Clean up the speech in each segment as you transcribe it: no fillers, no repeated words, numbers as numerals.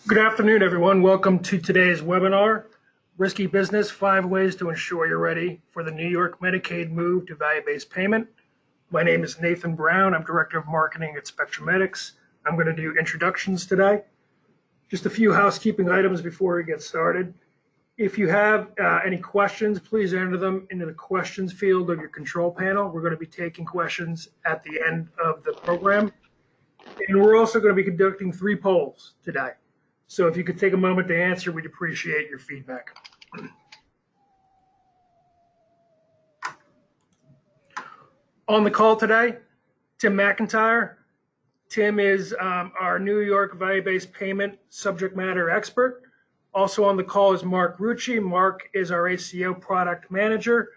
Good afternoon, everyone. Welcome to today's webinar, Risky Business, 5 Ways to Ensure You're Ready for the New York Medicaid Move to Value-Based Payment. My name is Nathan Brown. I'm Director of Marketing at SpectrumMedics. I'm going to do introductions today. Just a few housekeeping items before we get started. If you have any questions, please enter them into the questions field of your control panel. We're going to be taking questions at the end of the program. And we're also going to be conducting 3 polls today. So if you could take a moment to answer, we'd appreciate your feedback. On the call today, Tim McIntyre. Tim is our New York value-based payment subject matter expert. Also on the call is Mark Rucci. Mark is our ACO product manager.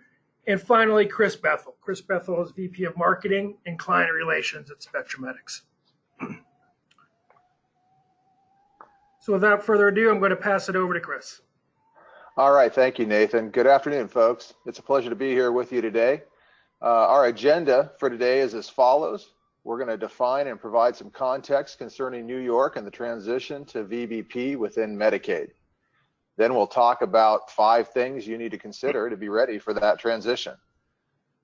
And finally, Chris Bethel. Chris Bethel is VP of Marketing and Client Relations at SpectrumMedics. So without further ado, I'm going to pass it over to Chris. All right, thank you, Nathan. Good afternoon, folks. It's a pleasure to be here with you today. Our agenda for today is as follows. We're going to define and provide some context concerning New York and the transition to VBP within Medicaid. Then we'll talk about 5 things you need to consider to be ready for that transition.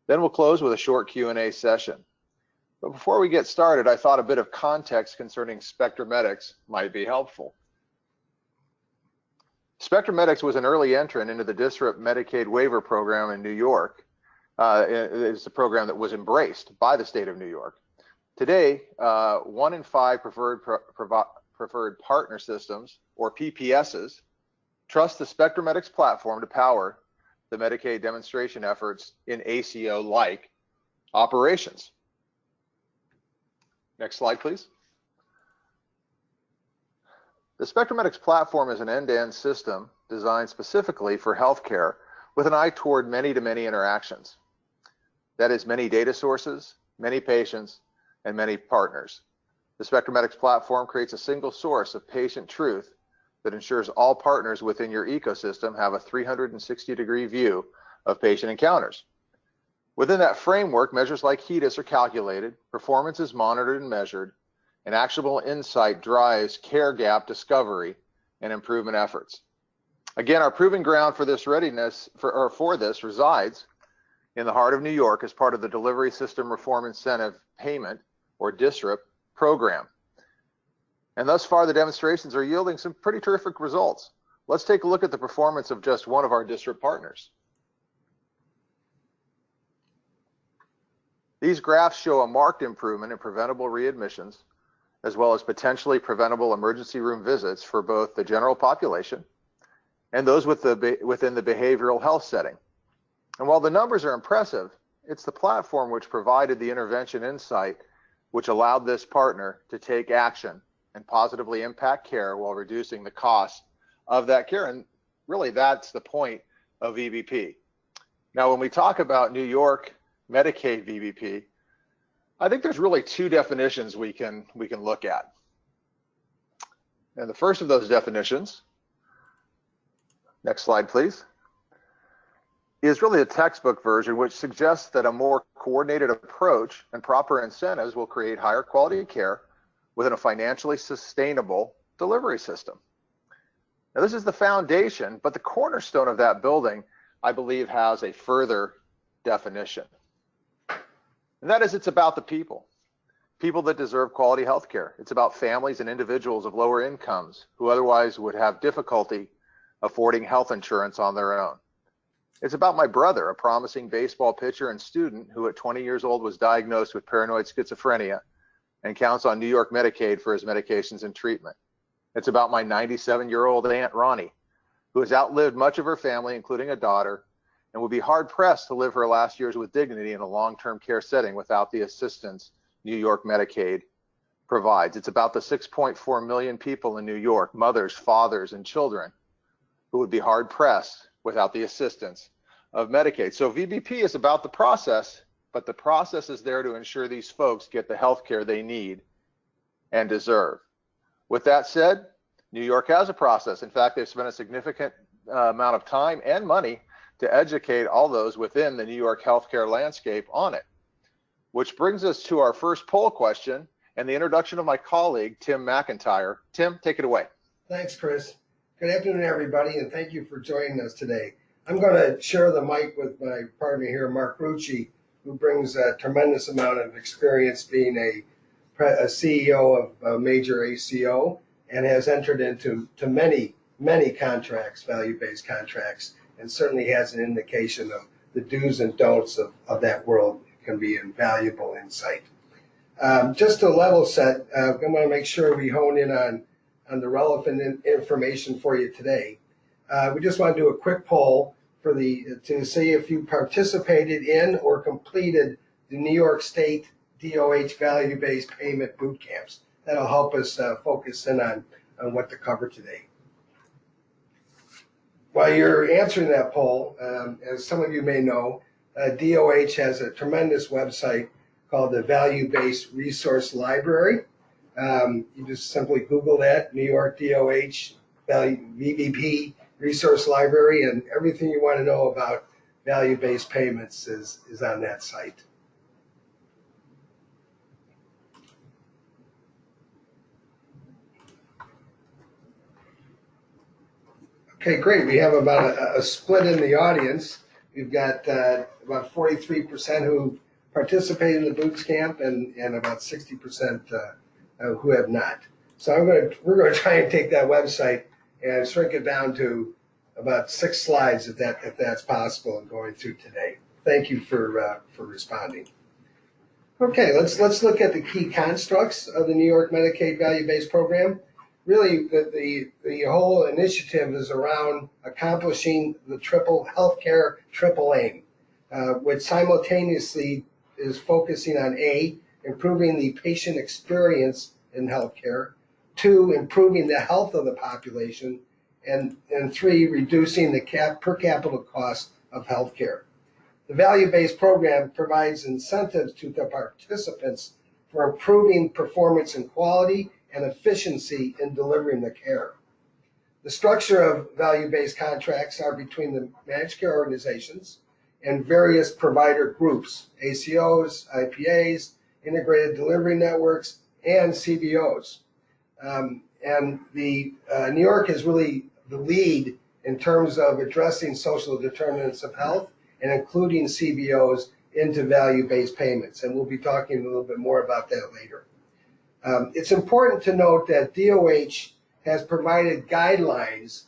Then we'll close with a short Q&A session. But before we get started, I thought a bit of context concerning SpectrumMedics might be helpful. SpectrumMedics was an early entrant into the Disrupt Medicaid waiver program in New York. It's a program that was embraced by the state of New York. Today, 1 in 5 preferred partner systems, or PPSs, trust the SpectrumMedics platform to power the Medicaid demonstration efforts in ACO-like operations. Next slide, please. The SpectrumMedics platform is an end-to-end system designed specifically for healthcare with an eye toward many-to-many interactions. That is many data sources, many patients, and many partners. The SpectrumMedics platform creates a single source of patient truth that ensures all partners within your ecosystem have a 360-degree view of patient encounters. Within that framework, measures like HEDIS are calculated, performance is monitored and measured, and actionable insight drives care gap discovery and improvement efforts. Again, our proving ground for this readiness for this resides in the heart of New York as part of the Delivery System Reform Incentive Payment, or DSRIP, program. And thus far, the demonstrations are yielding some pretty terrific results. Let's take a look at the performance of just one of our DSRIP partners. These graphs show a marked improvement in preventable readmissions, as well as potentially preventable emergency room visits for both the general population and those within the behavioral health setting. And while the numbers are impressive, it's the platform which provided the intervention insight which allowed this partner to take action and positively impact care while reducing the cost of that care. And really, that's the point of VBP. Now, when we talk about New York Medicaid VBP, I think there's really 2 definitions we can look at. And the first of those definitions, next slide please, is really a textbook version which suggests that a more coordinated approach and proper incentives will create higher quality care within a financially sustainable delivery system. Now, this is the foundation, but the cornerstone of that building, I believe, has a further definition. And that is, it's about the people that deserve quality health care. It's about families and individuals of lower incomes who otherwise would have difficulty affording health insurance on their own. It's about my brother, a promising baseball pitcher and student who at 20 years old was diagnosed with paranoid schizophrenia and counts on New York Medicaid for his medications and treatment. It's about my 97-year-old Aunt Ronnie, who has outlived much of her family, including a daughter, and would be hard-pressed to live her last years with dignity in a long-term care setting without the assistance New York Medicaid provides. It's about the 6.4 million people in New York, mothers, fathers, and children, who would be hard-pressed without the assistance of Medicaid. So VBP is about the process, but the process is there to ensure these folks get the health care they need and deserve. With that said, New York has a process. In fact, they've spent a significant amount of time and money to educate all those within the New York healthcare landscape on it. Which brings us to our first poll question and the introduction of my colleague, Tim McIntyre. Tim, take it away. Thanks, Chris. Good afternoon, everybody, and thank you for joining us today. I'm going to share the mic with my partner here, Mark Rucci, who brings a tremendous amount of experience being a CEO of a major ACO and has entered into many contracts, value-based contracts, and certainly has an indication of the do's and don'ts of that world. It can be invaluable insight. Just to level set, I'm going to make sure we hone in on the relevant information for you today. We just want to do a quick poll to see if you participated in or completed the New York State DOH value-based payment boot camps. That'll help us focus in on what to cover today. While you're answering that poll, as some of you may know, DOH has a tremendous website called the Value-Based Resource Library. You just simply Google that, New York DOH VBP Resource Library, and everything you want to know about value-based payments is on that site. Okay, great. We have about a split in the audience. We've got about 43% who participated in the boot camp and about 60% who have not. So we're going to try and take that website and shrink it down to about 6 slides if that's possible and going through today. Thank you for responding. Okay, let's look at the key constructs of the New York Medicaid value-based program. Really, the whole initiative is around accomplishing the healthcare triple aim, which simultaneously is focusing on A, improving the patient experience in healthcare, 2, improving the health of the population, and 3, reducing the per capita cost of healthcare. The value-based program provides incentives to the participants for improving performance and quality and efficiency in delivering the care. The structure of value-based contracts are between the managed care organizations and various provider groups, ACOs, IPAs, integrated delivery networks, and CBOs. And New York is really the lead in terms of addressing social determinants of health and including CBOs into value-based payments. And we'll be talking a little bit more about that later. It's important to note that DOH has provided guidelines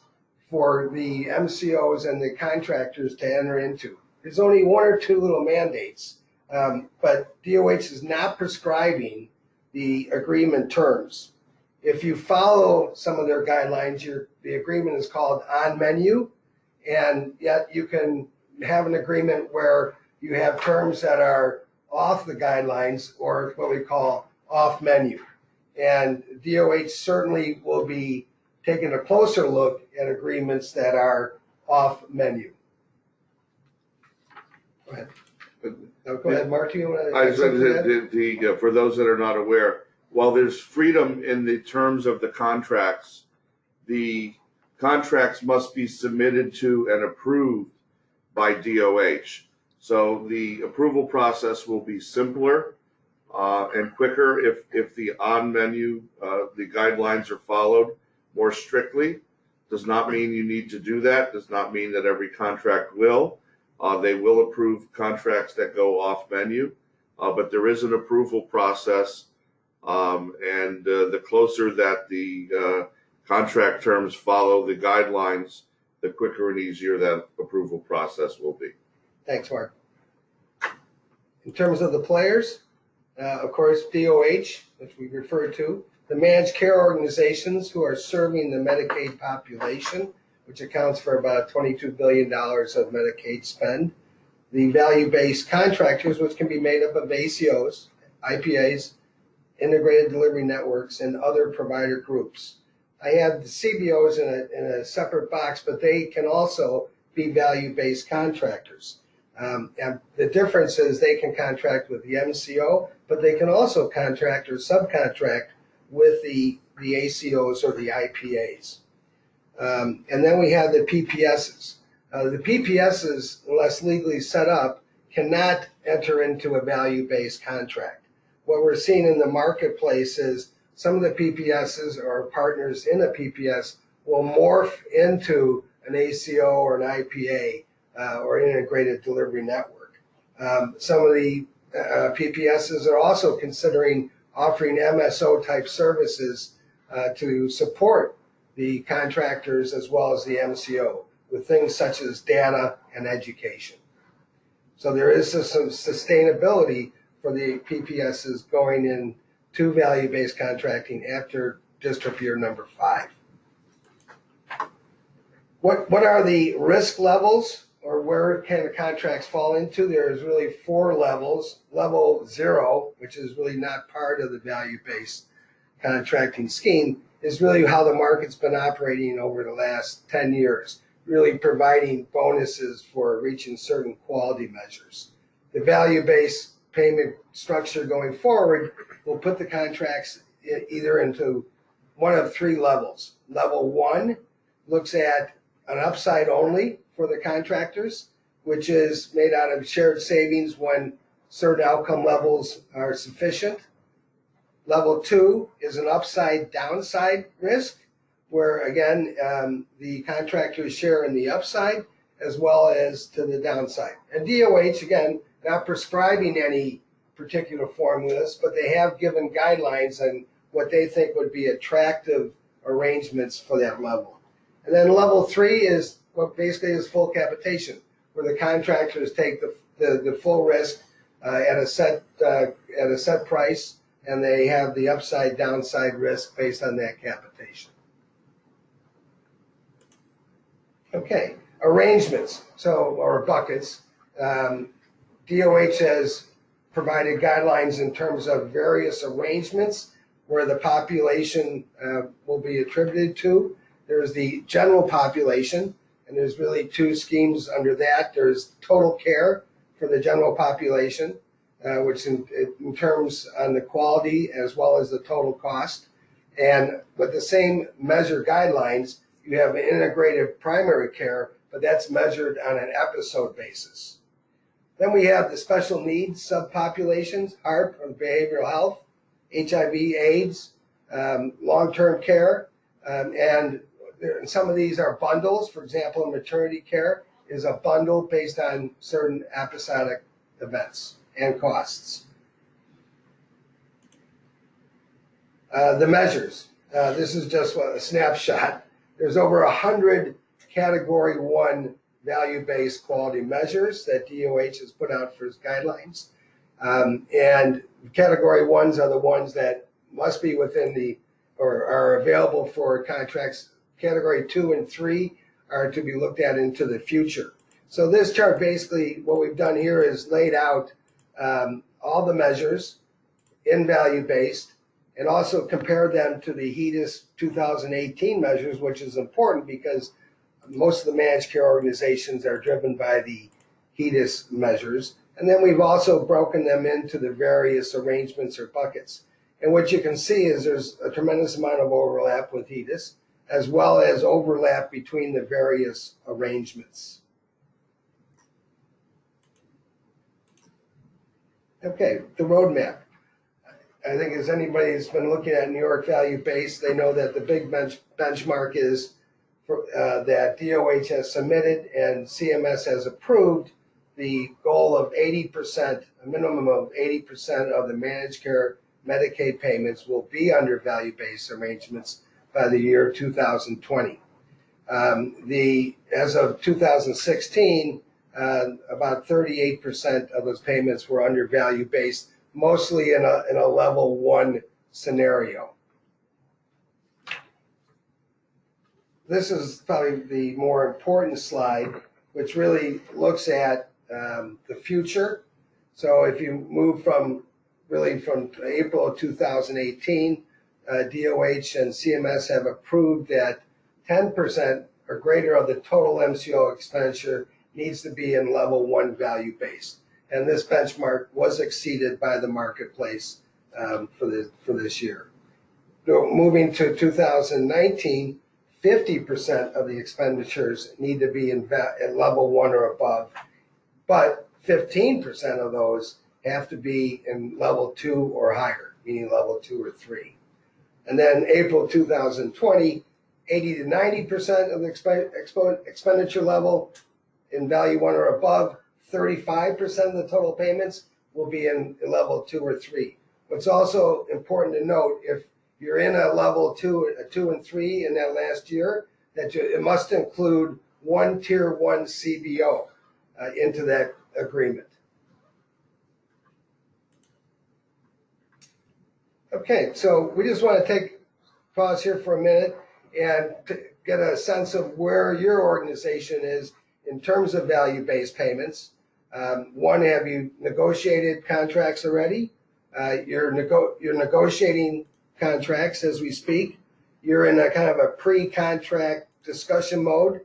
for the MCOs and the contractors to enter into. There's only 1 or 2 little mandates, but DOH is not prescribing the agreement terms. If you follow some of their guidelines, the agreement is called on menu, and yet you can have an agreement where you have terms that are off the guidelines or what we call off menu. And DOH certainly will be taking a closer look at agreements that are off menu. Go ahead. Go ahead, Mark. Do you want to? I said for those that are not aware, while there's freedom in the terms of the contracts must be submitted to and approved by DOH. So the approval process will be simpler and quicker if the on menu, the guidelines are followed more strictly. Does not mean you need to do that. Does not mean that every contract will. They will approve contracts that go off menu, but there is an approval process. And the closer that the contract terms follow the guidelines, the quicker and easier that approval process will be. Thanks, Mark. In terms of the players, of course, DOH, which we refer to, the managed care organizations who are serving the Medicaid population, which accounts for about $22 billion of Medicaid spend, the value-based contractors, which can be made up of ACOs, IPAs, integrated delivery networks, and other provider groups. I have the CBOs in a separate box, but they can also be value-based contractors. And the difference is they can contract with the MCO, but they can also contract or subcontract with the ACOs or the IPAs. And then we have the PPSs. The PPSs, unless legally set up, cannot enter into a value-based contract. What we're seeing in the marketplace is some of the PPSs or partners in a PPS will morph into an ACO or an IPA or integrated delivery network. Some of the PPSs are also considering offering MSO type services to support the contractors as well as the MCO with things such as data and education. So there is some sustainability for the PPSs going into value-based contracting after district year number 5. What are the risk levels, or where can the contracts fall into? There's really 4 levels. Level 0, which is really not part of the value-based contracting scheme, is really how the market's been operating over the last 10 years, really providing bonuses for reaching certain quality measures. The value-based payment structure going forward will put the contracts either into one of 3 levels. Level 1 looks at an upside only for the contractors, which is made out of shared savings when certain outcome levels are sufficient. Level 2 is an upside downside risk, where again, the contractors share in the upside as well as to the downside. And DOH, again, not prescribing any particular formulas, but they have given guidelines on what they think would be attractive arrangements for that level. And then level 3 is what basically is full capitation, where the contractors take the full risk at a set price, and they have the upside downside risk based on that capitation. Okay, arrangements, or buckets. DOH has provided guidelines in terms of various arrangements where the population will be attributed to. There's the general population, and there's really 2 schemes under that. There's total care for the general population, which in terms on the quality as well as the total cost. And with the same measure guidelines, you have integrated primary care, but that's measured on an episode basis. Then we have the special needs subpopulations, heart or behavioral health, HIV, AIDS, long-term care, and some of these are bundles. For example, maternity care is a bundle based on certain episodic events and costs. The measures. This is just a snapshot. There's over 100 Category 1 value-based quality measures that DOH has put out for its guidelines. And Category 1s are the ones that must be within or are available for contracts. Category 2 and 3 are to be looked at into the future. So this chart, basically what we've done here is laid out all the measures in value-based and also compared them to the HEDIS 2018 measures, which is important because most of the managed care organizations are driven by the HEDIS measures. And then we've also broken them into the various arrangements or buckets. And what you can see is there's a tremendous amount of overlap with HEDIS, as well as overlap between the various arrangements. Okay, the roadmap. I think as anybody that's been looking at New York value-based, they know that the big benchmark is that DOH has submitted and CMS has approved the goal of 80%, a minimum of 80% of the managed care Medicaid payments will be under value-based arrangements by the year 2020. As of 2016, about 38% of those payments were under value-based, mostly in a level 1 scenario. This is probably the more important slide, which really looks at the future. So if you move from April of 2018, DOH and CMS have approved that 10% or greater of the total MCO expenditure needs to be in level 1 value-based. And this benchmark was exceeded by the marketplace for this year. Moving to 2019, 50% of the expenditures need to be at level 1 or above, but 15% of those have to be in level 2 or higher, meaning level 2 or 3. And then April 2020, 80 to 90% of the expenditure level in value 1 or above, 35% of the total payments will be in level 2 or 3. What's also important to note, if you're in a level 2 and 3 in that last year, that it must include one tier 1 CBO into that agreement. Okay, so we just want to pause here for a minute and get a sense of where your organization is in terms of value-based payments. One, have you negotiated contracts already? You're negotiating contracts as we speak. You're in a kind of a pre-contract discussion mode.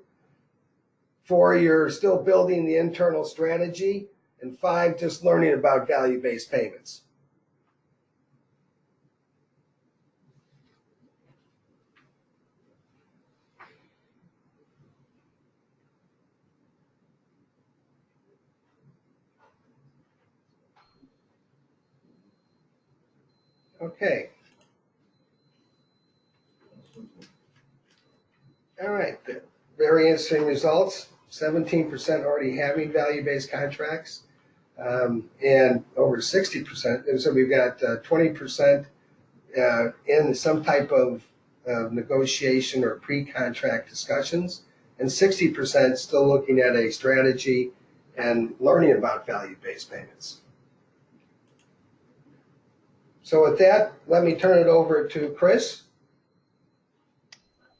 4, you're still building the internal strategy. And 5, just learning about value-based payments. Okay. All right. Very interesting results. 17% already having value-based contracts, and over 60%. And so we've got 20% in some type of negotiation or pre-contract discussions, and 60% still looking at a strategy and learning about value-based payments. So with that, let me turn it over to Chris.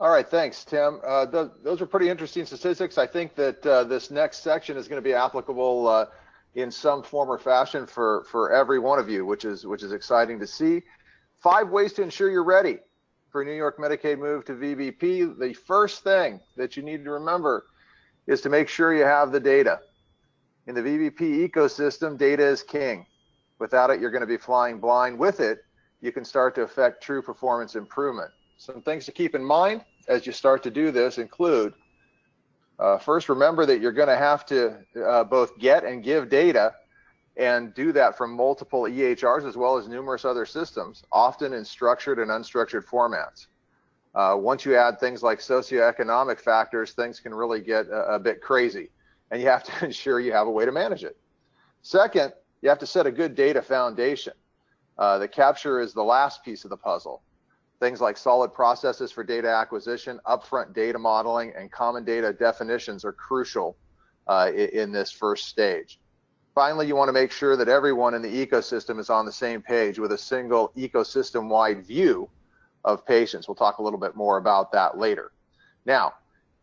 All right, thanks, Tim. Those are pretty interesting statistics. I think that this next section is going to be applicable in some form or fashion for every one of you, which is exciting to see. 5 ways to ensure you're ready for New York Medicaid move to VBP. The first thing that you need to remember is to make sure you have the data. In the VBP ecosystem, data is king. Without it, you're going to be flying blind. With it, you can start to affect true performance improvement. Some things to keep in mind as you start to do this include, first, remember that you're going to have to both get and give data, and do that from multiple EHRs as well as numerous other systems, often in structured and unstructured formats. Once you add things like socioeconomic factors, things can really get a bit crazy, and you have to ensure you have a way to manage it. Second, you have to set a good data foundation. The capture is the last piece of the puzzle. Things like solid processes for data acquisition, upfront data modeling, and common data definitions are crucial in this first stage. Finally, you want to make sure that everyone in the ecosystem is on the same page with a single ecosystem-wide view of patients. We'll talk a little bit more about that later. Now,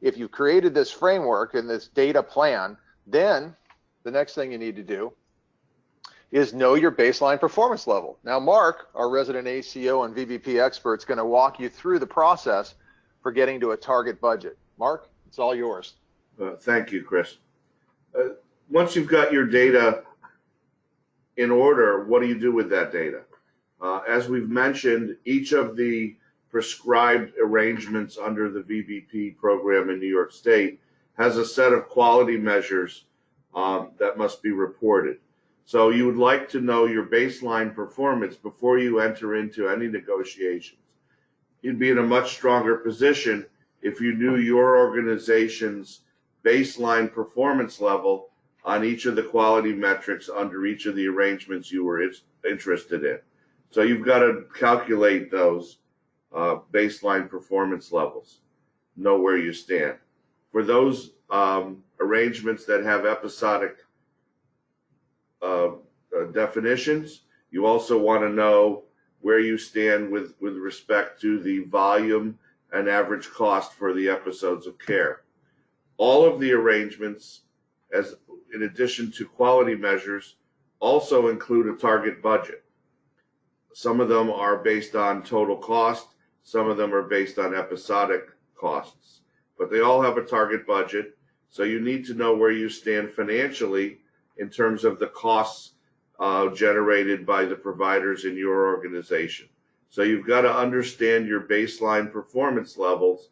if you've created this framework and this data plan, then the next thing you need to do is know your baseline performance level. Now, Mark, our resident ACO and VBP expert, is going to walk you through the process for getting to a target budget. Mark, it's all yours. Thank you, Chris. Once you've got your data in order, what do you do with that data? As we've mentioned, each of the prescribed arrangements under the VBP program in New York State has a set of quality measures that must be reported. So you would like to know your baseline performance before you enter into any negotiations. You'd be in a much stronger position if you knew your organization's baseline performance level on each of the quality metrics under each of the arrangements you were interested in. So you've got to calculate those baseline performance levels, know where you stand. For those arrangements that have episodic definitions, you also want to know where you stand with respect to the volume and average cost for the episodes of care. All of the arrangements, as in addition to quality measures, also include a target budget. Some of them are based on total cost, some of them are based on episodic costs, but they all have a target budget. So you need to know where you stand financially in terms of the costs generated by the providers in your organization. So you've got to understand your baseline performance levels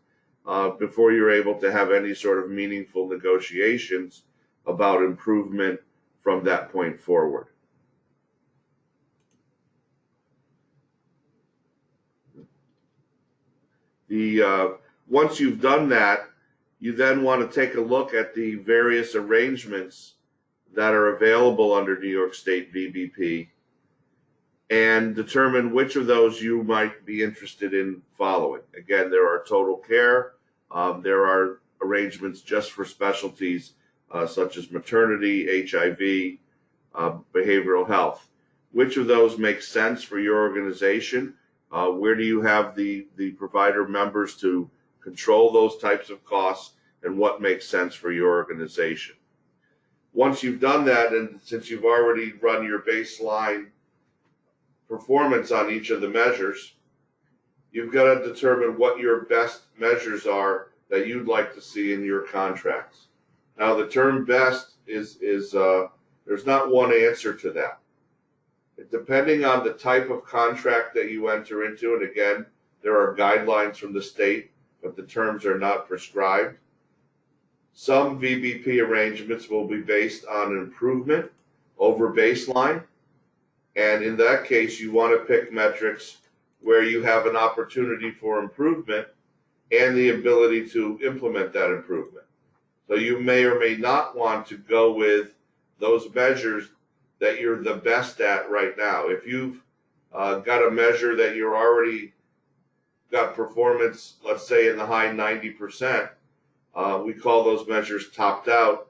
before you're able to have any sort of meaningful negotiations about improvement from that point forward. Once you've done that, you then want to take a look at the various arrangements that are available under New York State VBP and determine which of those you might be interested in following. Again, there are total care, there are arrangements just for specialties such as maternity, HIV, behavioral health. Which of those makes sense for your organization? Where do you have the provider members to control those types of costs, and what makes sense for your organization? Once you've done that, and since you've already run your baseline performance on each of the measures, you've got to determine what your best measures are that you'd like to see in your contracts. Now, the term best is there's not one answer to that. Depending on the type of contract that you enter into, and again, there are guidelines from the state, but the terms are not prescribed. Some VBP arrangements will be based on improvement over baseline, and in that case, you want to pick metrics where you have an opportunity for improvement and the ability to implement that improvement. So you may or may not want to go with those measures that you're the best at right now. If you've got a measure that you're already got performance, let's say in the high 90%, we call those measures topped out.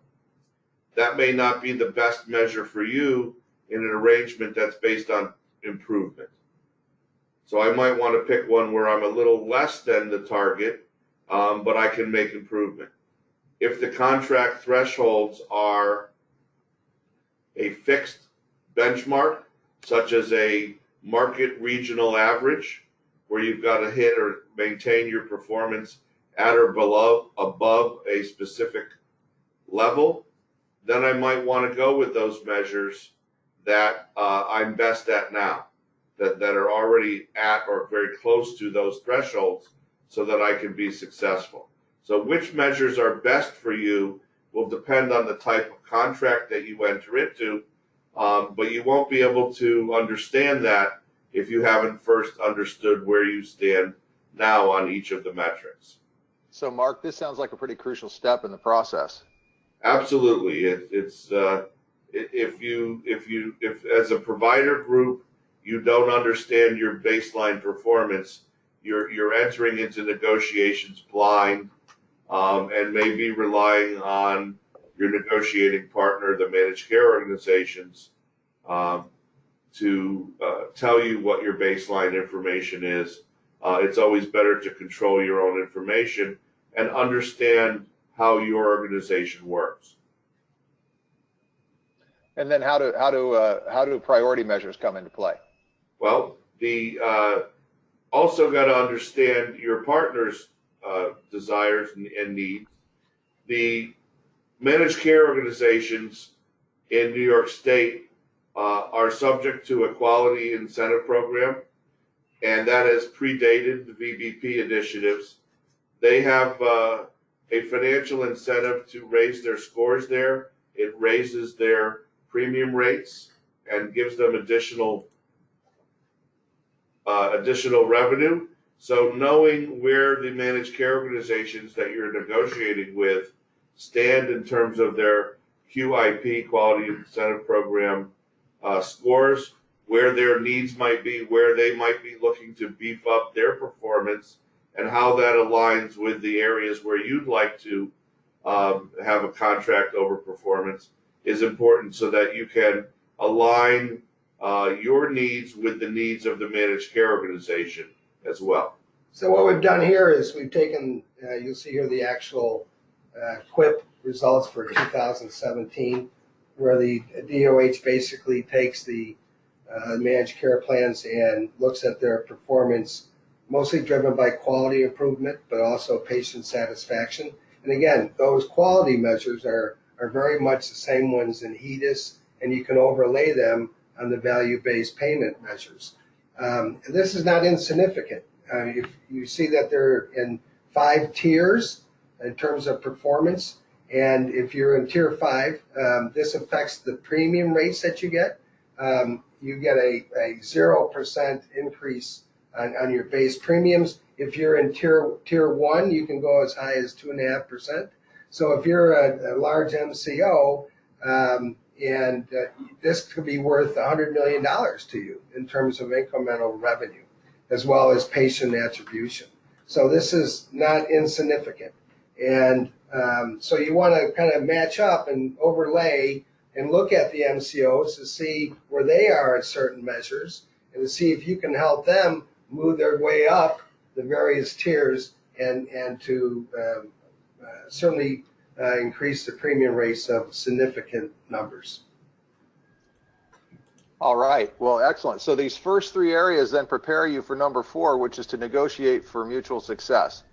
That may not be the best measure for you in an arrangement that's based on improvement. So I might want to pick one where I'm a little less than the target, but I can make improvement. If the contract thresholds are a fixed benchmark, such as a market regional average, where you've got to hit or maintain your performance at or below, above a specific level, then I might want to go with those measures that I'm best at now, that are already at or very close to those thresholds, so that I can be successful. So which measures are best for you will depend on the type of contract that you enter into, but you won't be able to understand that if you haven't first understood where you stand now on each of the metrics. So, Mark, this sounds like a pretty crucial step in the process. Absolutely, if as a provider group you don't understand your baseline performance, you're entering into negotiations blind, and maybe relying on your negotiating partner, the managed care organizations, to tell you what your baseline information is. It's always better to control your own information and understand how your organization works. And then how do priority measures come into play? Well, also got to understand your partner's desires and needs. The managed care organizations in New York State are subject to a quality incentive program, and that has predated the VBP initiatives. They have a financial incentive to raise their scores there. It raises their premium rates and gives them additional revenue. So knowing where the managed care organizations that you're negotiating with stand in terms of their QIP, Quality Incentive Program, scores, where their needs might be, where they might be looking to beef up their performance, and how that aligns with the areas where you'd like to have a contract over performance is important, so that you can align your needs with the needs of the managed care organization as well. So what we've done here is we've taken, you'll see here the actual QIP results for 2017, where the DOH basically takes the managed care plans and looks at their performance, mostly driven by quality improvement, but also patient satisfaction. And again, those quality measures are very much the same ones in HEDIS, and you can overlay them on the value-based payment measures. And this is not insignificant. You see that they're in 5 tiers in terms of performance. And if you're in tier 5, this affects the premium rates that you get. You get a 0% increase on your base premiums, If you're in tier 1, you can go as high as 2.5%. So if you're a large MCO, and this could be worth $100 million to you in terms of incremental revenue, as well as patient attribution. So this is not insignificant. And so you want to kind of match up and overlay and look at the MCOs to see where they are at certain measures and to see if you can help them move their way up the various tiers and to certainly increase the premium rates of significant numbers. All right. Well, excellent. So these first 3 areas then prepare you for number 4, which is to negotiate for mutual success.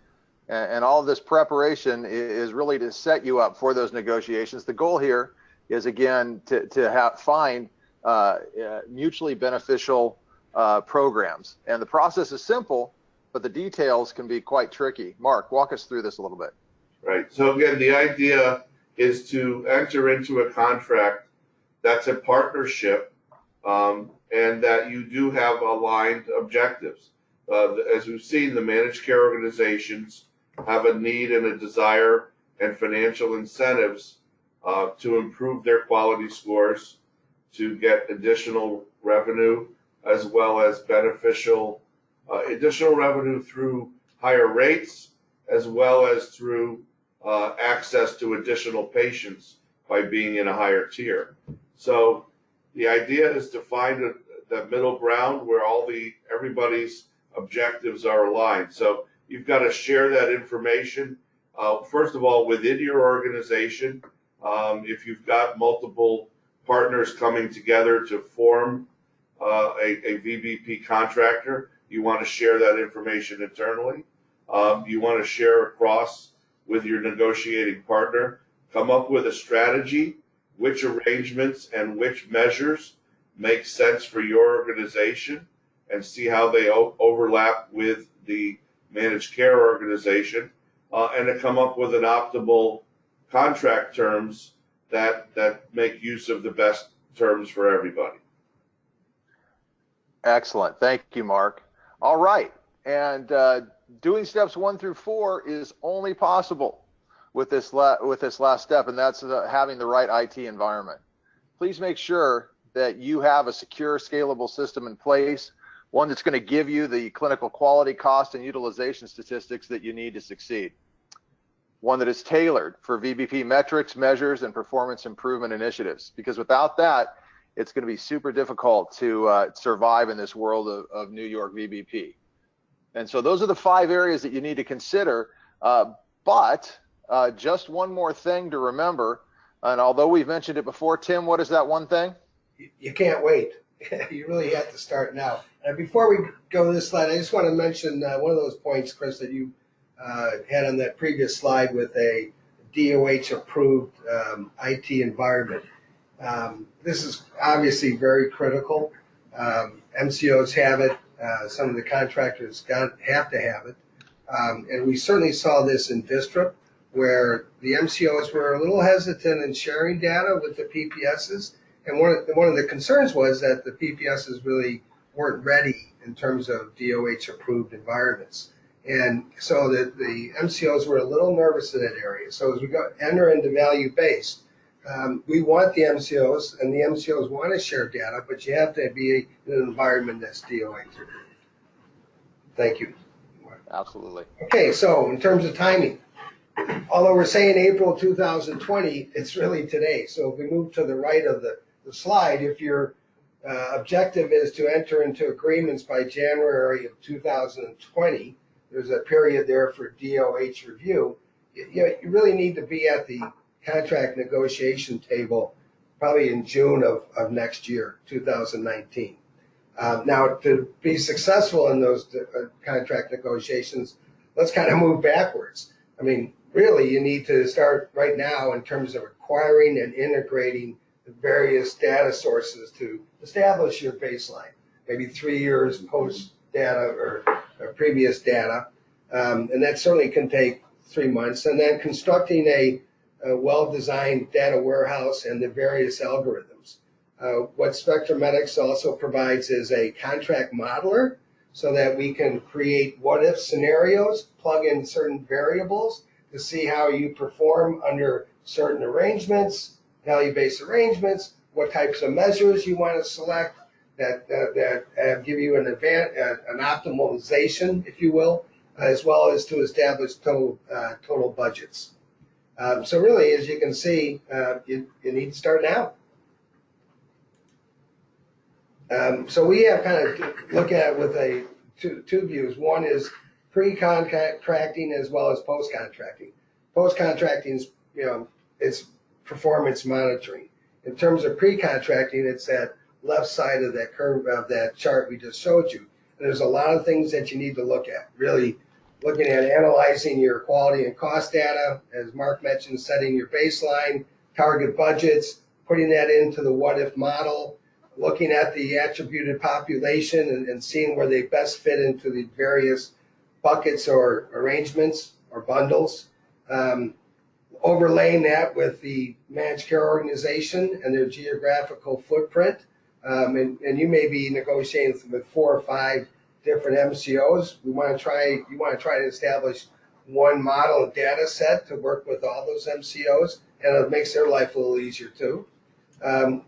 And all of this preparation is really to set you up for those negotiations. The goal here is, again, to find mutually beneficial programs. And the process is simple, but the details can be quite tricky. Mark, walk us through this a little bit. Right. So again, the idea is to enter into a contract that's a partnership, and that you do have aligned objectives. As we've seen, the managed care organizations have a need and a desire and financial incentives to improve their quality scores, to get additional revenue, as well as beneficial additional revenue through higher rates, as well as through access to additional patients by being in a higher tier. So the idea is to find that middle ground where everybody's objectives are aligned. So you've got to share that information, first of all, within your organization. If you've got multiple partners coming together to form a VBP contractor, you want to share that information internally. You want to share across with your negotiating partner, come up with a strategy, which arrangements and which measures make sense for your organization, and see how they overlap with the managed care organization, and to come up with an optimal contract terms that make use of the best terms for everybody. Excellent. Thank you, Mark. All right. And doing steps 1 through 4 is only possible with this last step, and that's having the right IT environment. Please make sure that you have a secure, scalable system in place, one that's going to give you the clinical quality, cost, and utilization statistics that you need to succeed. One that is tailored for VBP metrics, measures, and performance improvement initiatives, because without that, it's going to be super difficult to survive in this world of New York VBP. And so those are the 5 areas that you need to consider. But just one more thing to remember, and although we've mentioned it before, Tim, what is that one thing? You can't wait. You really have to start now. And before we go to this slide, I just want to mention one of those points, Chris, that you had on that previous slide with a DOH-approved IT environment. This is obviously very critical. MCOs have it. Some of the contractors have to have it. And we certainly saw this in Distrip, where the MCOs were a little hesitant in sharing data with the PPSs. And one of the concerns was that the PPSs really weren't ready in terms of DOH-approved environments. And so the MCOs were a little nervous in that area. So as we enter into value-based, we want the MCOs, and the MCOs want to share data, but you have to be in an environment that's DOH-approved. Thank you. Absolutely. Okay, so in terms of timing, although we're saying April 2020, it's really today. So if we move to the right of the slide, if your objective is to enter into agreements by January of 2020, there's a period there for DOH review. You really need to be at the contract negotiation table probably in June of next year, 2019. Now, to be successful in those contract negotiations, let's kind of move backwards. I mean, really, you need to start right now in terms of acquiring and integrating the various data sources to establish your baseline, maybe 3 years post data or previous data. And that certainly can take 3 months. And then constructing a well-designed data warehouse and the various algorithms. What Spectrumetics also provides is a contract modeler. so that we can create what-if scenarios, plug in certain variables to see how you perform under certain arrangements, value-based arrangements, what types of measures you want to select that give you an optimization, if you will, as well as to establish total budgets. So really, as you can see, you need to start now. So we have kind of look at it with two views. One is pre-contracting as well as post-contracting. Post-contracting is, it's performance monitoring. In terms of pre-contracting, it's that left side of that curve of that chart we just showed you. And there's a lot of things that you need to look at. Really looking at analyzing your quality and cost data, as Mark mentioned, setting your baseline, target budgets, putting that into the what-if model, looking at the attributed population and seeing where they best fit into the various buckets or arrangements or bundles, overlaying that with the managed care organization and their geographical footprint. And you may be negotiating with 4 or 5 different MCOs. You want to try to establish one model and data set to work with all those MCOs, and it makes their life a little easier too.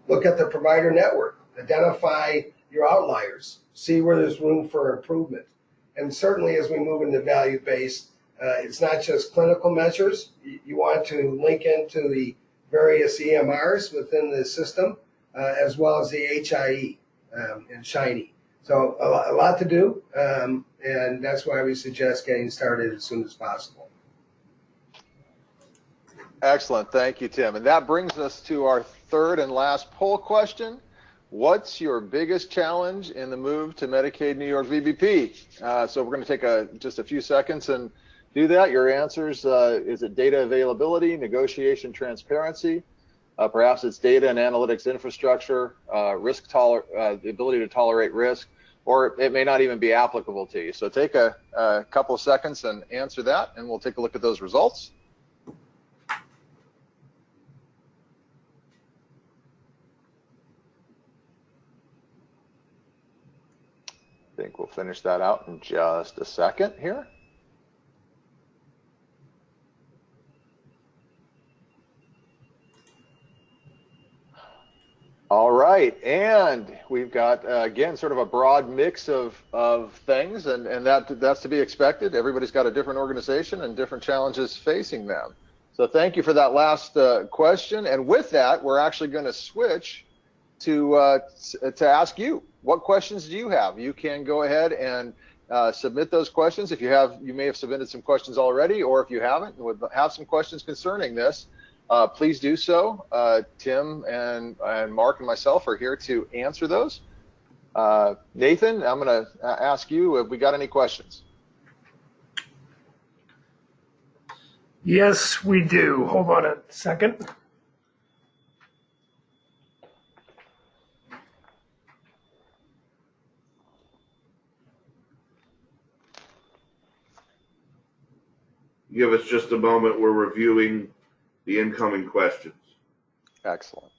Look at the provider network, identify your outliers, see where there's room for improvement. And certainly as we move into value-based, it's not just clinical measures. You want to link into the various EMRs within the system, as well as the HIE and Shiny. So a lot to do, and that's why we suggest getting started as soon as possible. Excellent. Thank you, Tim. And that brings us to our third and last poll question. What's your biggest challenge in the move to Medicaid New York VBP? So we're going to take just a few seconds and do that. Your answers, is it data availability, negotiation transparency? Perhaps it's data and analytics infrastructure, the ability to tolerate risk, or it may not even be applicable to you. So take a couple of seconds and answer that, and we'll take a look at those results. I think we'll finish that out in just a second here. All right, and we've got, again, sort of a broad mix of things, and that's to be expected. Everybody's got a different organization and different challenges facing them. So thank you for that last question. And with that, we're actually going to switch to ask you, what questions do you have? You can go ahead and submit those questions. If you have, you may have submitted some questions already, or if you haven't and would have some questions concerning this, please do so. Tim and Mark and myself are here to answer those. Nathan, I'm going to ask you, have we got any questions? Yes, we do. Hold on a second. Give us just a moment. We're reviewing the incoming questions. Excellent.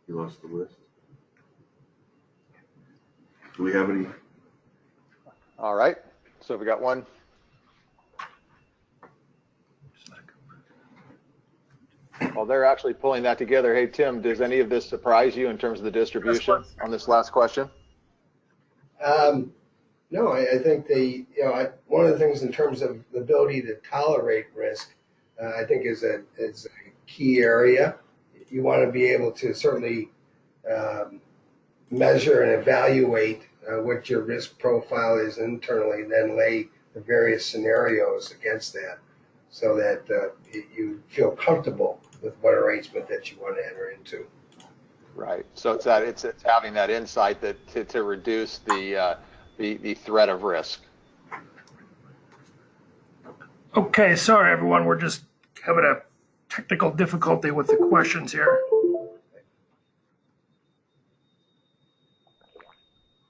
You lost the list. Do we have any? All right. So we got one. While they're actually pulling that together, hey, Tim, does any of this surprise you in terms of the distribution on this last question? No, I think one of the things in terms of the ability to tolerate risk, I think is a key area. You want to be able to certainly measure and evaluate what your risk profile is internally, and then lay the various scenarios against that, so that you feel comfortable with what arrangement that you want to enter into. Right. So it's having that insight that to reduce the threat of risk. Okay, sorry everyone, we're just having a technical difficulty with the questions here.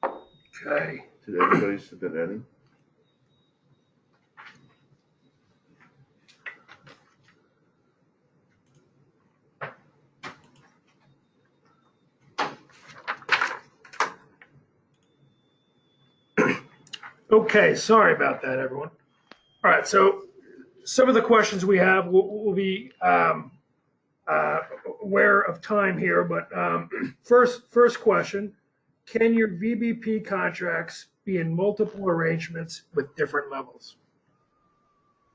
Okay. Did everybody submit any? Okay, sorry about that, everyone. All right, so some of the questions we have will be aware of time here, but first question, can your VBP contracts be in multiple arrangements with different levels?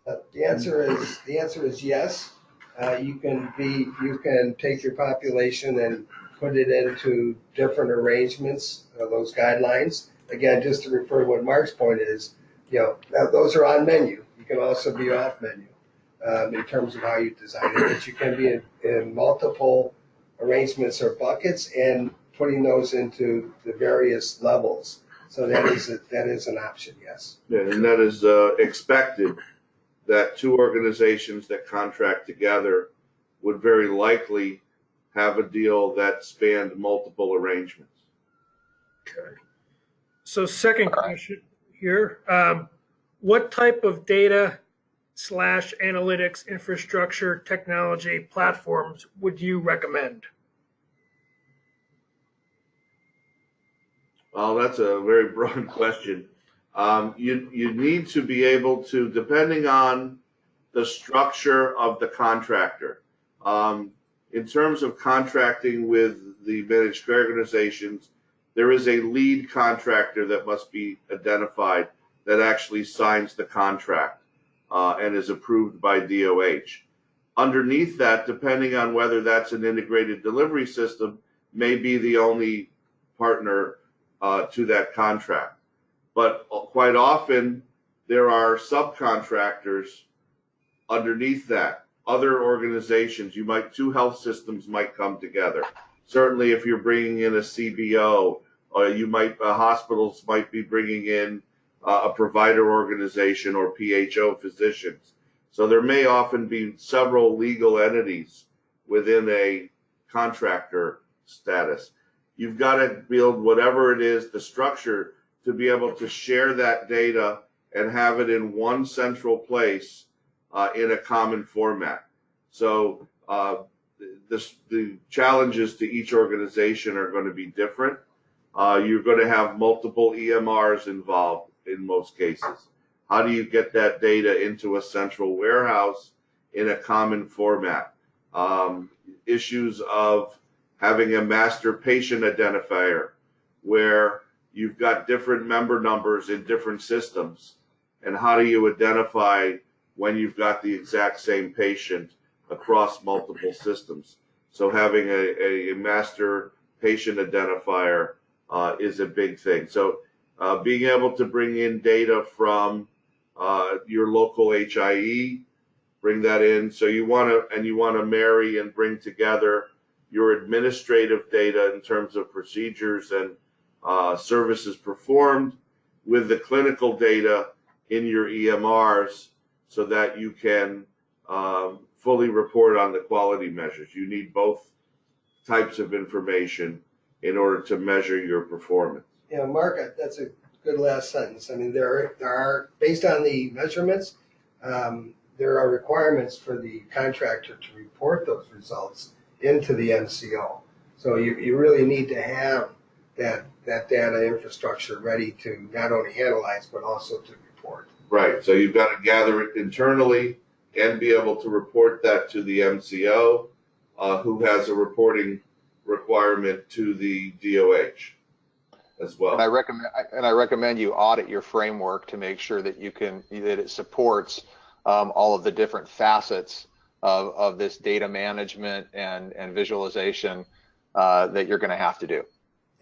The answer is yes. You can take your population and put it into different arrangements, those guidelines. Again, just to refer to what Mark's point is, now those are on menu. You can also be off menu in terms of how you design it, but you can be in multiple arrangements or buckets and putting those into the various levels. So that is an option, yes. Yeah, and that is expected, that two organizations that contract together would very likely have a deal that spanned multiple arrangements. Okay. So second question here, what type of data / analytics infrastructure technology platforms would you recommend? Well, that's a very broad question. You need to be able to, depending on the structure of the contractor, in terms of contracting with the managed care organizations, there is a lead contractor that must be identified that actually signs the contract and is approved by DOH. Underneath that, depending on whether that's an integrated delivery system, may be the only partner to that contract. But quite often, there are subcontractors underneath that. Other organizations, two health systems might come together. Certainly, if you're bringing in a CBO, hospitals might be bringing in a provider organization or PHO physicians. So there may often be several legal entities within a contractor status. You've got to build whatever it is, the structure, to be able to share that data and have it in one central place in a common format. So the challenges to each organization are going to be different. You're going to have multiple EMRs involved in most cases. How do you get that data into a central warehouse in a common format? Issues of having a master patient identifier where you've got different member numbers in different systems. And how do you identify when you've got the exact same patient across multiple systems? So having a master patient identifier is a big thing. So being able to bring in data from your local HIE, bring that in. So you want to marry and bring together your administrative data in terms of procedures and services performed with the clinical data in your EMRs so that you can fully report on the quality measures. You need both types of information in order to measure your performance. Yeah, Mark, that's a good last sentence. I mean, there are, based on the measurements, there are requirements for the contractor to report those results into the MCO. So you really need to have that data infrastructure ready to not only analyze, but also to report. Right. So you've got to gather it internally and be able to report that to the MCO, who has a reporting requirement to the DOH as well. And I recommend you audit your framework to make sure that that it supports all of the different facets of this data management and visualization that you're going to have to do.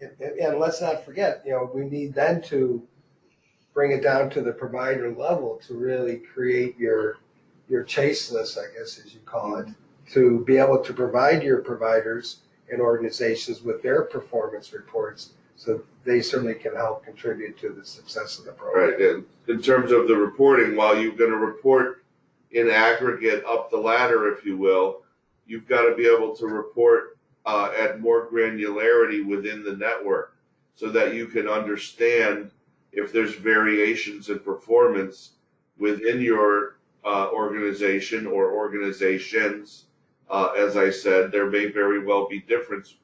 And let's not forget, we need then to bring it down to the provider level to really create your chase list, I guess, as you call it, to be able to provide your providers and organizations with their performance reports, so they certainly can help contribute to the success of the program. Right. And in terms of the reporting, while you're going to report in aggregate up the ladder, if you will, you've got to be able to report at more granularity within the network so that you can understand if there's variations in performance within your organization or organizations. As I said, there may very well be difference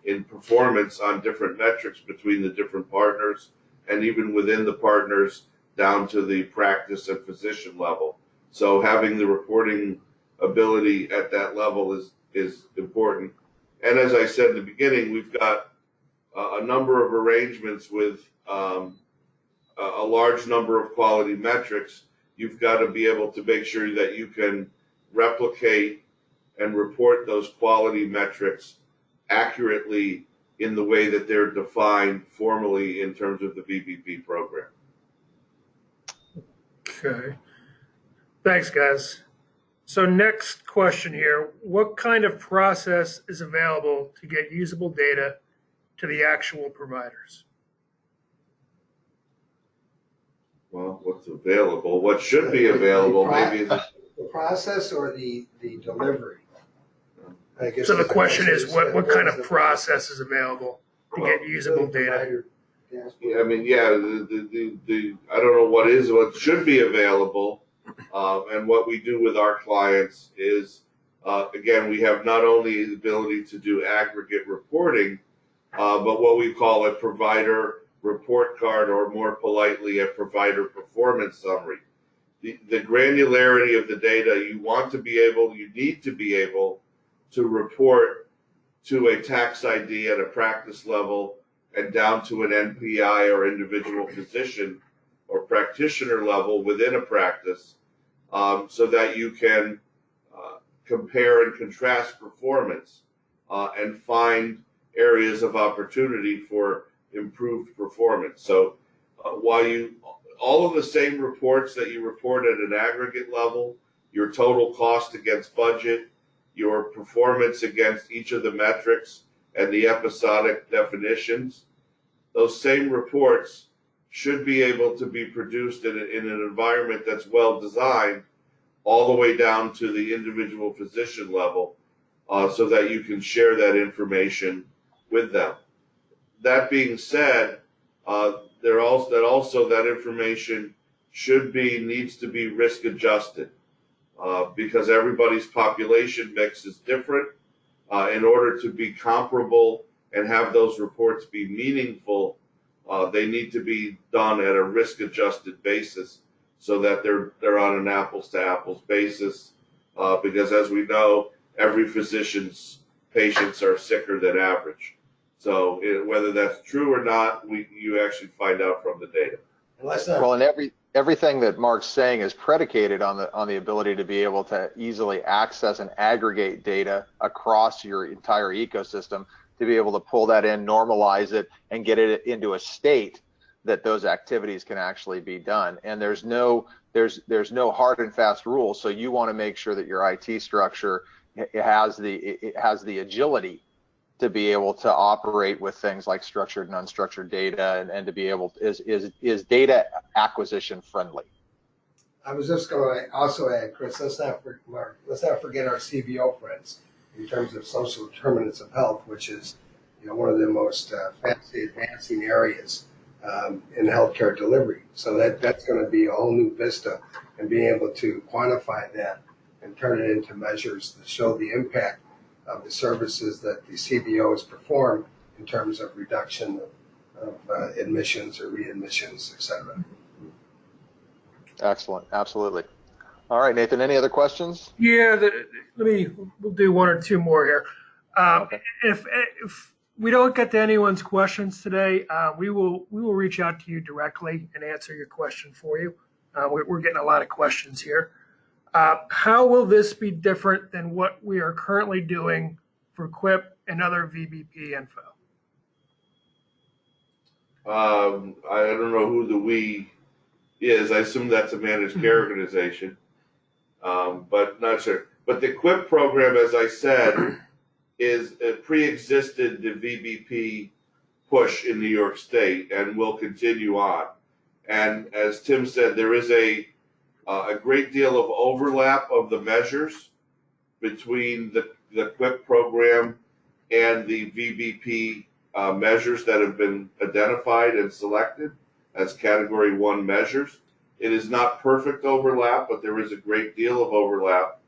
in performance on different metrics between the different partners, and even within the partners, down to the practice and physician level. So having the reporting ability at that level is important. And as I said in the beginning, we've got a number of arrangements with a large number of quality metrics. You've got to be able to make sure that you can replicate and report those quality metrics accurately in the way that they're defined formally in terms of the VBP program. Okay. Thanks, guys. So next question here, what kind of process is available to get usable data to the actual providers? Well, what's available? What should be available maybe is the process or the delivery. I guess So the question is, what kind of process is available to get usable data? I mean, yeah, I don't know what should be available, and what we do with our clients is, again, we have not only the ability to do aggregate reporting, but what we call a provider report card, or more politely, a provider performance summary. The granularity of the data, you need to be able to report to a tax ID at a practice level and down to an NPI or individual physician or practitioner level within a practice, so that you can compare and contrast performance and find areas of opportunity for improved performance. So while all of the same reports that you report at an aggregate level, your total cost against budget, your performance against each of the metrics, and the episodic definitions, those same reports should be able to be produced in an environment that's well designed all the way down to the individual physician level, so that you can share that information with them. That being said, that information needs to be risk adjusted, because everybody's population mix is different. In order to be comparable and have those reports be meaningful, they need to be done at a risk adjusted basis, so that they're on an apples to apples basis, because as we know, every physician's patients are sicker than average. So whether that's true or not, you actually find out from the data. Well, and everything that Mark's saying is predicated on the ability to be able to easily access and aggregate data across your entire ecosystem, to be able to pull that in, normalize it, and get it into a state that those activities can actually be done. And there's no hard and fast rules. So you want to make sure that your IT structure has the agility to be able to operate with things like structured and unstructured data, and to be able is data acquisition friendly. I was just going to also add, Chris, let's not forget our CBO friends in terms of social determinants of health, which is one of the most fastly advancing areas in healthcare delivery. So that's going to be a whole new vista, and being able to quantify that and turn it into measures that show the impact of the services that the CBOs perform in terms of reduction of admissions or readmissions, et cetera. Excellent, absolutely. All right, Nathan, any other questions? Yeah, we'll do one or two more here. Okay. If we don't get to anyone's questions today, we will reach out to you directly and answer your question for you. We're getting a lot of questions here. How will this be different than what we are currently doing for QIP and other VBP info? I don't know who the we is. I assume that's a managed care organization, but not sure. But the QIP program, as I said, is pre-existed the VBP push in New York State and will continue on. And as Tim said, there is a great deal of overlap of the measures between the QIP program and the VBP measures that have been identified and selected as Category 1 measures. It is not perfect overlap, but there is a great deal of overlap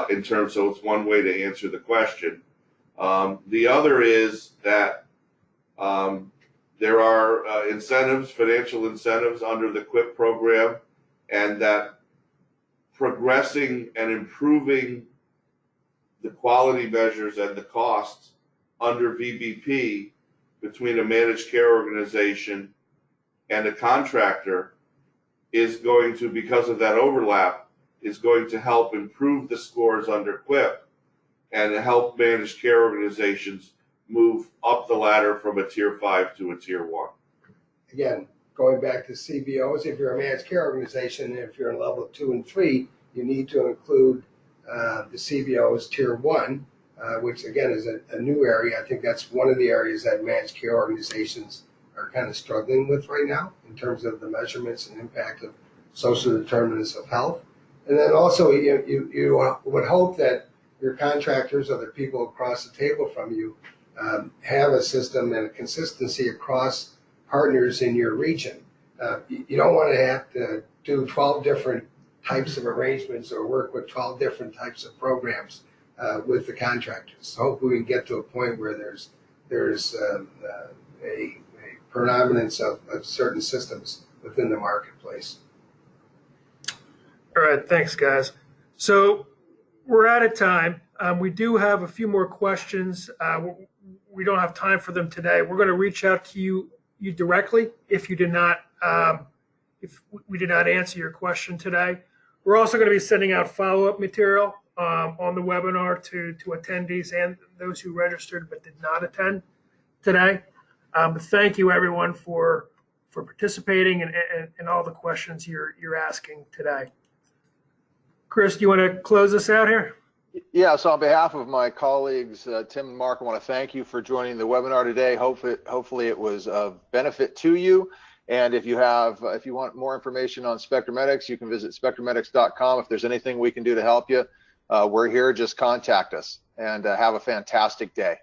in terms, so it's one way to answer the question. The other is that There are incentives, financial incentives under the QUIP program, and that progressing and improving the quality measures and the costs under VBP between a managed care organization and a contractor is going to, because of that overlap, is going to help improve the scores under QUIP and help managed care organizations move up the ladder from a tier 5 to a tier 1. Again, going back to CBOs, if you're a managed care organization, and if you're in level 2 and 3, you need to include the CBOs tier 1, which again is a new area. I think that's one of the areas that managed care organizations are kind of struggling with right now in terms of the measurements and impact of social determinants of health. And then also you would hope that your contractors or the people across the table from you have a system and a consistency across partners in your region. You don't want to have to do 12 different types of arrangements or work with 12 different types of programs with the contractors. So hopefully we can get to a point where there's a predominance of certain systems within the marketplace. All right, thanks, guys. So we're out of time. We do have a few more questions. We don't have time for them today. We're going to reach out to you directly if we did not answer your question today. We're also going to be sending out follow-up material on the webinar to attendees and those who registered but did not attend today. But thank you, everyone, for participating and all the questions you're asking today. Chris, do you want to close us out here? Yeah, so on behalf of my colleagues, Tim and Mark, I want to thank you for joining the webinar today. Hopefully it was of benefit to you. And if you want more information on SpectrumMedics, you can visit spectrumedics.com. If there's anything we can do to help you, we're here. Just contact us, and have a fantastic day.